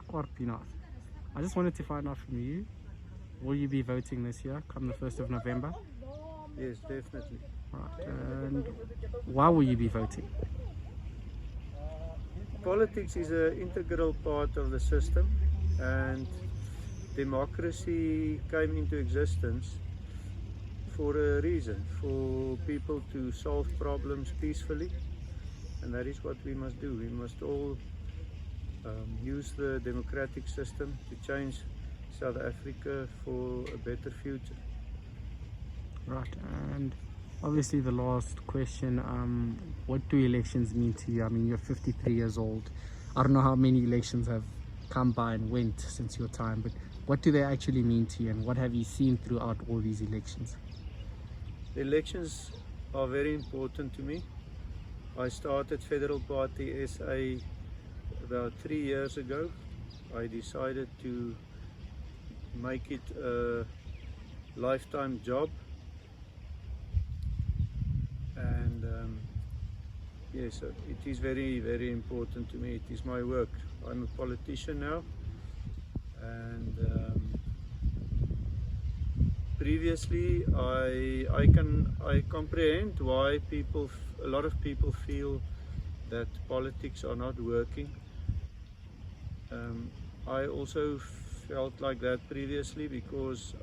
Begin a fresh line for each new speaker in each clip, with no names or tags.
Pienaar. I just wanted to find out from you, will you be voting this year, come the 1st of November?
Yes, definitely.
Right, and why will you be voting?
Politics is an integral part of the system, and democracy came into existence for a reason, for people to solve problems peacefully, and that is what we must do. We must all use the democratic system to change South Africa for a better future.
Right, and obviously the last question, what do elections mean to you? I mean, you're 53 years old. I don't know how many elections have come by and went since your time, but what do they actually mean to you, and what have you seen throughout all these elections?
The elections are very important to me. I started Federal Party SA about 3 years ago. I decided to make it a lifetime job, and yes, it is very, very important to me. It is my work. I'm a politician now, and previously I comprehend why a lot of people feel that politics are not working. I also felt like that previously because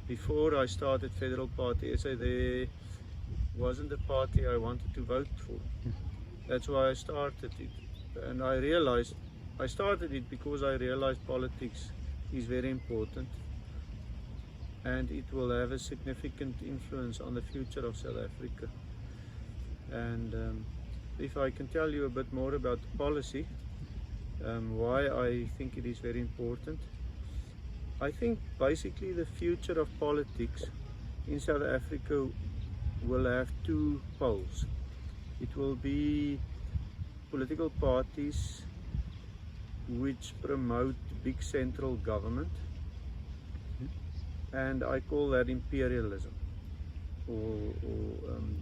before I started Federal Party SA, there wasn't a party I wanted to vote for. That's why I started it, and I started it because I realized politics is very important, and it will have a significant influence on the future of South Africa. And if I can tell you a bit more about the policy, why I think it is very important. I think basically the future of politics in South Africa will have two poles. It will be political parties which promote big central government, and I call that imperialism or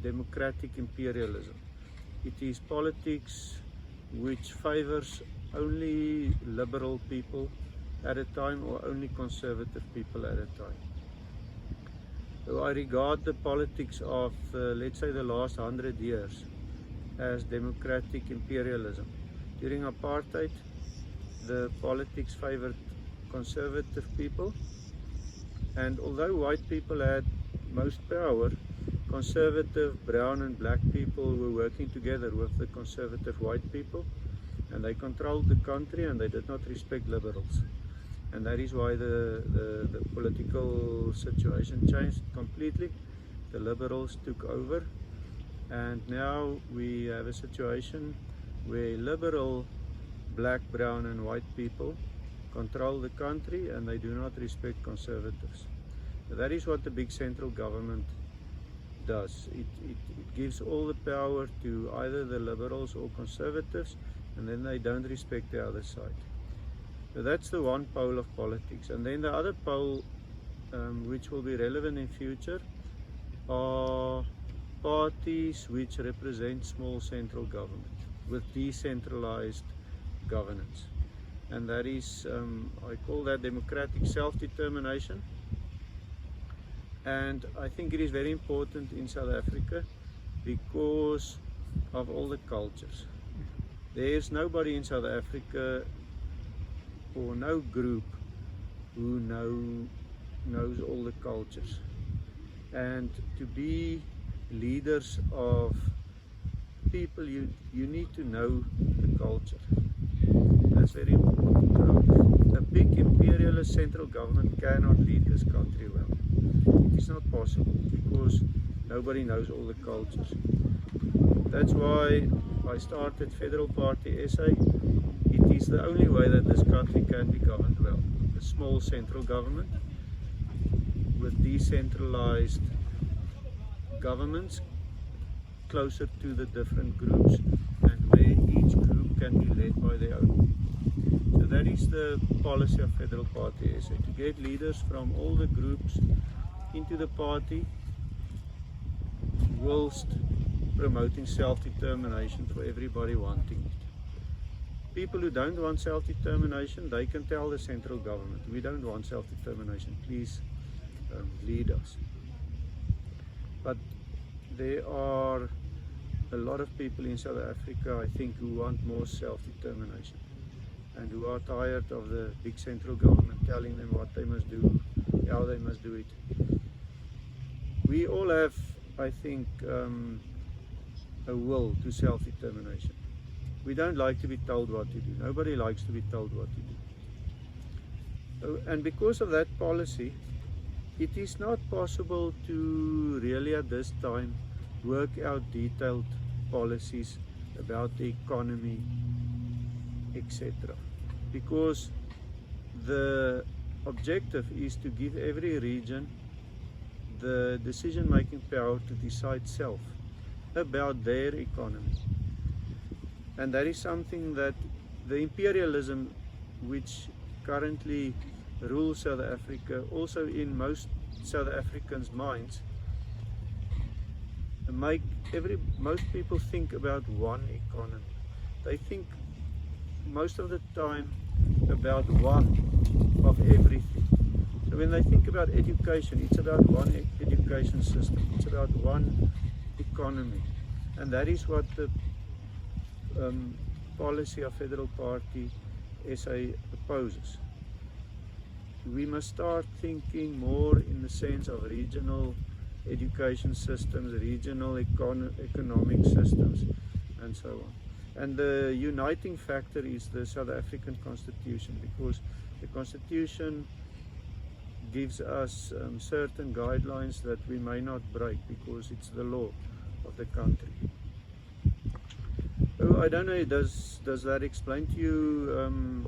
democratic imperialism. It is politics which favors only liberal people at a time or only conservative people at a time. So I regard the politics of, let's say, the last 100 years as democratic imperialism. During apartheid, the politics favored conservative people, and although white people had most power, conservative brown and black people were working together with the conservative white people, and they controlled the country, and they did not respect liberals. And that is why the political situation changed completely. The liberals took over, and now we have a situation where liberal black, brown and white people control the country, and they do not respect conservatives. That is what the big central government does. It gives all the power to either the liberals or conservatives, and then they don't respect the other side. So that's the one pole of politics. And then the other pole, which will be relevant in future, are parties which represent small central government with decentralized governance. And that is, I call that democratic self-determination. And I think it is very important in South Africa because of all the cultures. There is nobody in South Africa or no group who knows all the cultures. And to be leaders of people, you need to know the culture. That's very important. So a big imperialist central government cannot lead this country well. It is not possible because nobody knows all the cultures. That's why I started Federal Party SA. It is the only way that this country can be governed well. A small central government with decentralized governments closer to the different groups, and where each group can be led by their own people. So that is the policy of Federal Party SA, to get leaders from all the groups into the party whilst promoting self-determination for everybody wanting it. people who don't want self-determination, they can tell the central government, we don't want self-determination, please lead us. But there are a lot of people in South Africa, I think, who want more self-determination and who are tired of the big central government telling them what they must do, how they must do it. We all have, I think, a will to self-determination. We don't like to be told what to do. Nobody likes to be told what to do. And because of that policy, it is not possible to really at this time work out detailed policies about the economy, etc. Because the objective is to give every region the decision-making power to decide self about their economy. And that is something that the imperialism which currently rules South Africa, also in most South Africans' minds, make most people think about one economy. They think most of the time about one of everything. So when they think about education, it's about one education system, it's about one economy. And that is what the policy of Federal Party SA opposes. We must start thinking more in the sense of regional education systems, regional economic systems, and so on. And the uniting factor is the South African Constitution, because the Constitution gives us certain guidelines that we may not break because it's the law of the country. Oh, I don't know, does that explain to you